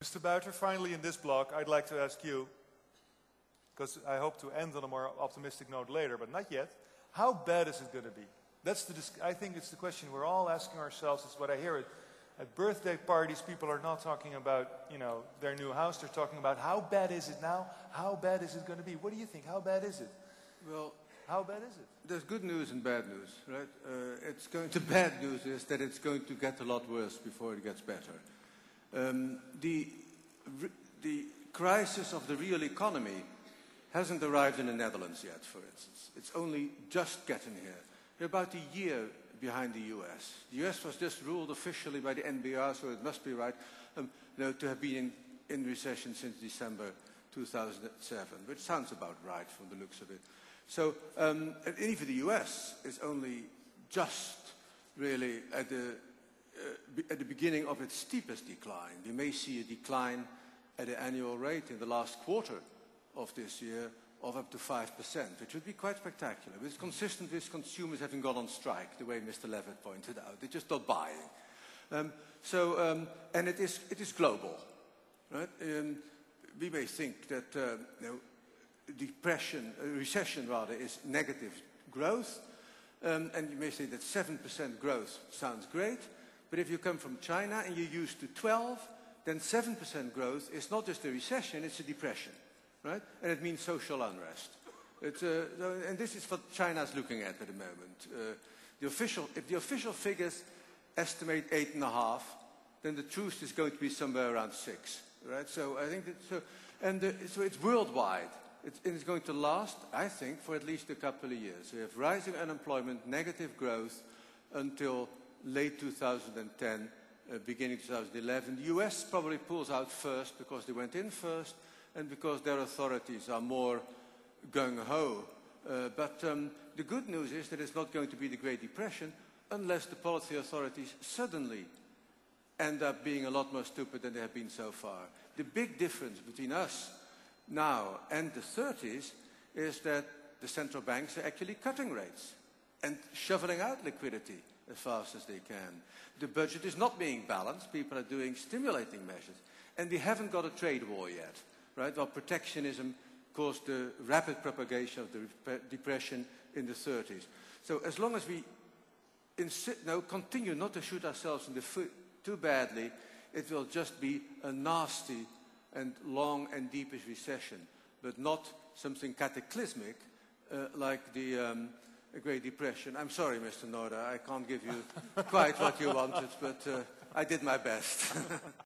Mr. Buiter, finally in this block, I'd like to ask you, because I hope to end on a more optimistic note later, but not yet, how bad is it going to be? I think it's the question we're all asking ourselves. It's what I hear at birthday parties. People are not talking about, their new house. They're talking about how bad is it now? How bad is it going to be? What do you think? How bad is it? Well, how bad is it? There's good news and bad news, right? The bad news is that it's going to get a lot worse before it gets better. The crisis of the real economy hasn't arrived in the Netherlands yet, for instance. It's only just getting here. We're about a year behind the US. The US was just ruled officially by the NBR, so it must be right, to have been in recession since December 2007, which sounds about right from the looks of it. So, and even the US is only just really at the beginning of its steepest decline. We may see a decline at an annual rate in the last quarter of this year of up to 5%, which would be quite spectacular. It's consistent with consumers having gone on strike, the way Mr. Levitt pointed out. They're just not buying. And it is global. Right? We may think that recession rather, is negative growth. And you may say that 7% growth sounds great. But if you come from China and you're used to 12, then 7% growth is not just a recession, it's a depression. Right? And it means social unrest. And this is what China's looking at the moment. If the official figures estimate 8.5, then the truth is going to be somewhere around 6. Right? So I think so it's worldwide. It's going to last, I think, for at least a couple of years. We have rising unemployment, negative growth until late 2010, beginning 2011. The US probably pulls out first because they went in first and because their authorities are more gung-ho. But the good news is that it's not going to be the Great Depression unless the policy authorities suddenly end up being a lot more stupid than they have been so far. The big difference between us now and the 30s is that the central banks are actually cutting rates and shoveling out liquidity as fast as they can. The budget is not being balanced. People are doing stimulating measures. And we haven't got a trade war yet. Right? Well, protectionism caused the rapid propagation of the depression in the 30s. So as long as we continue not to shoot ourselves in the foot too badly, it will just be a nasty and long and deepish recession, but not something cataclysmic like the Great Depression. I'm sorry, Mr. Noda, I can't give you quite what you wanted, but I did my best.